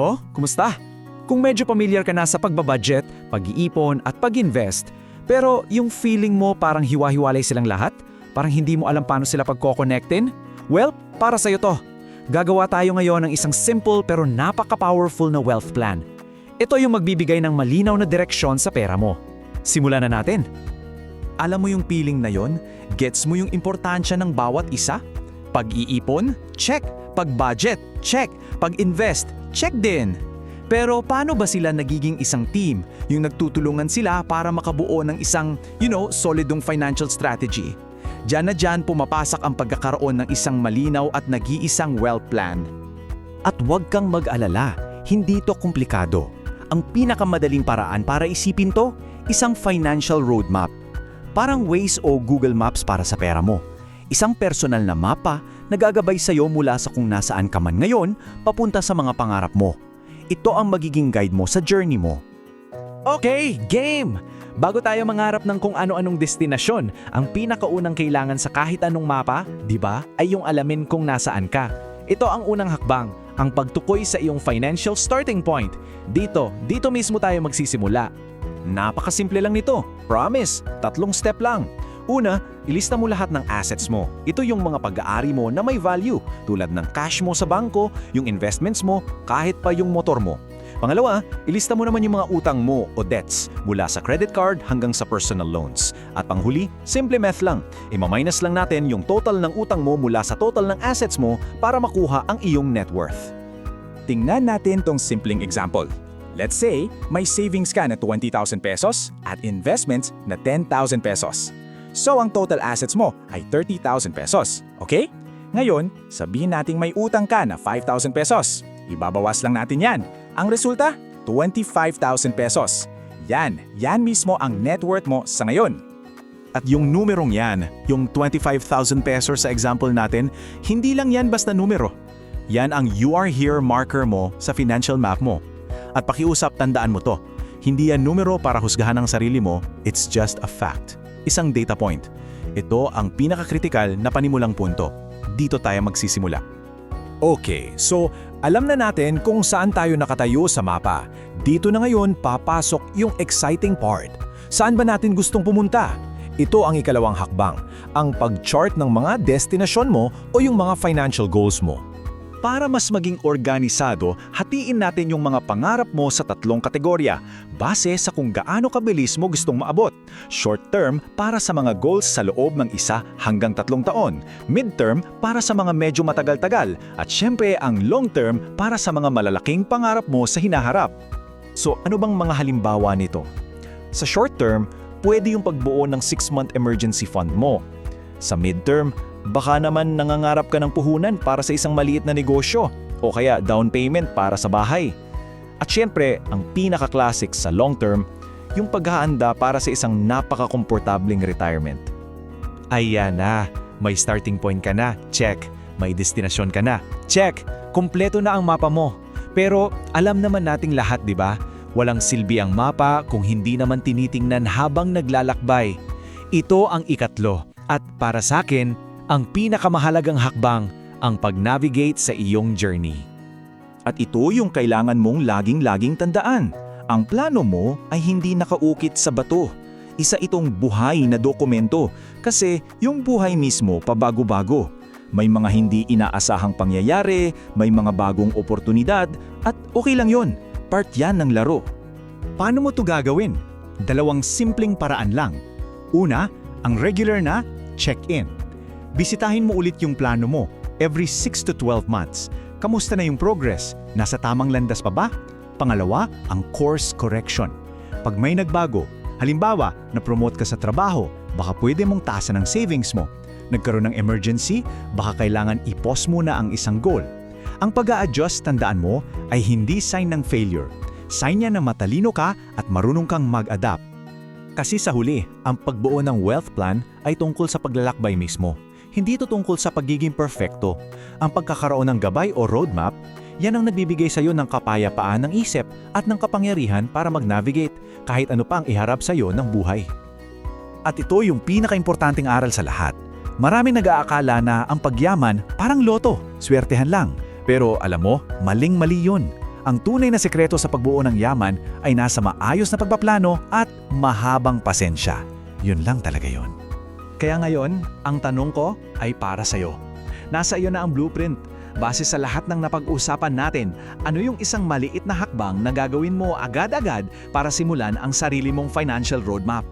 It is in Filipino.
Oh, kumusta? Kung medyo pamilyar ka na sa pagbabudget, pag-iipon at pag-invest, pero yung feeling mo parang hiwa-hiwalay silang lahat, parang hindi mo alam paano sila pagko-connectin, well, para sa'yo to. Gagawa tayo ngayon ng isang simple pero napaka-powerful na wealth plan. Ito yung magbibigay ng malinaw na direksyon sa pera mo. Simulan na natin. Alam mo yung feeling na yon? Gets mo yung importansya ng bawat isa? Pag-iipon? Check. Pag-budget? Check. Pag-invest? Check din. Pero paano ba sila nagiging isang team? Yung nagtutulungan sila para makabuo ng isang, solidong financial strategy. Diyan na diyan pumapasok ang pagkakaroon ng isang malinaw at nag-iisang wealth plan. At huwag kang mag-alala, hindi to komplikado. Ang pinakamadaling paraan para isipin to, isang financial roadmap. Parang Waze o Google Maps para sa pera mo. Isang personal na mapa na gagabay sa'yo mula sa kung nasaan ka man ngayon papunta sa mga pangarap mo. Ito ang magiging guide mo sa journey mo. Okay, game! Bago tayo mangarap ng kung ano-anong destinasyon, ang pinakaunang kailangan sa kahit anong mapa, di ba, ay yung alamin kung nasaan ka. Ito ang unang hakbang, ang pagtukoy sa iyong financial starting point. Dito mismo tayo magsisimula. Napakasimple lang nito. Promise, 3 step lang. Una, ilista mo lahat ng assets mo. Ito yung mga pag-aari mo na may value, tulad ng cash mo sa bangko, yung investments mo, kahit pa yung motor mo. Pangalawa, ilista mo naman yung mga utang mo o debts, mula sa credit card hanggang sa personal loans. At panghuli, simple math lang. Ima-minus lang natin yung total ng utang mo mula sa total ng assets mo para makuha ang iyong net worth. Tingnan natin tong simpleng example. Let's say, may savings ka na 20,000 pesos at investments na 10,000 pesos. So ang total assets mo ay 30,000 pesos, okay? Ngayon, sabihin nating may utang ka na 5,000 pesos. Ibabawas lang natin yan. Ang resulta, 25,000 pesos. Yan mismo ang net worth mo sa ngayon. At yung numerong yan, yung 25,000 pesos sa example natin, hindi lang yan basta numero. Yan ang you are here marker mo sa financial map mo. At pakiusap, tandaan mo to. Hindi yan numero para husgahan ang sarili mo, it's just a fact. Isang data point. Ito ang pinakakritikal na panimulang punto. Dito tayo magsisimula. Okay, so alam na natin kung saan tayo nakatayo sa mapa. Dito na ngayon papasok yung exciting part. Saan ba natin gustong pumunta? Ito ang ikalawang hakbang, ang pag-chart ng mga destinasyon mo o yung mga financial goals mo. Para mas maging organisado, hatiin natin yung mga pangarap mo sa 3 kategorya, base sa kung gaano kabilis mo gustong maabot. Short term para sa mga goals sa loob ng 1 hanggang 3 taon, mid-term para sa mga medyo matagal-tagal, at syempre ang long term para sa mga malalaking pangarap mo sa hinaharap. So ano bang mga halimbawa nito? Sa short term, pwede yung pagbuo ng 6-month emergency fund mo. Sa mid-term, baka naman nangangarap ka ng puhunan para sa isang maliit na negosyo o kaya down payment para sa bahay. At syempre, ang pinaka-classic sa long term, yung paghahanda para sa isang napaka-komportabling retirement. Ayan na, may starting point ka na, check. May destinasyon ka na, check. Kompleto na ang mapa mo. Pero alam naman nating lahat, di ba? Walang silbi ang mapa kung hindi naman tinitingnan habang naglalakbay. Ito ang ikatlo. At para sa akin, ang pinakamahalagang hakbang, ang pag-navigate sa iyong journey. At ito yung kailangan mong laging-laging tandaan. Ang plano mo ay hindi nakaukit sa bato. Isa itong buhay na dokumento kasi yung buhay mismo pabago-bago. May mga hindi inaasahang pangyayari, may mga bagong oportunidad, at okay lang yon. Part yan ng laro. Paano mo to gagawin? 2 simpleng paraan lang. Una, ang regular na check-in. Bisitahin mo ulit yung plano mo every 6 to 12 months. Kamusta na yung progress? Nasa tamang landas pa ba? Pangalawa, ang course correction. Pag may nagbago, halimbawa, na-promote ka sa trabaho, baka pwede mong taasan ang savings mo. Nagkaroon ng emergency, baka kailangan i-pause muna ang isang goal. Ang pag-a-adjust, tandaan mo, ay hindi sign ng failure. Sign niya na matalino ka at marunong kang mag-adapt. Kasi sa huli, ang pagbuo ng wealth plan ay tungkol sa paglalakbay mismo. Hindi ito tungkol sa pagiging perfecto. Ang pagkakaroon ng gabay o roadmap, yan ang nagbibigay sa iyo ng kapayapaan ng isip at ng kapangyarihan para mag-navigate kahit ano pa ang iharap sa iyo ng buhay. At ito yung pinaka-importanting aral sa lahat. Maraming nag-aakala na ang pagyaman parang loto, swertehan lang. Pero alam mo, maling-mali yun. Ang tunay na sekreto sa pagbuo ng yaman ay nasa maayos na pagpaplano at mahabang pasensya. Yun lang talaga yun. Kaya ngayon, ang tanong ko ay para sa'yo. Nasa iyo na ang blueprint. Base sa lahat ng napag-usapan natin, ano yung isang maliit na hakbang na gagawin mo agad-agad para simulan ang sarili mong financial roadmap?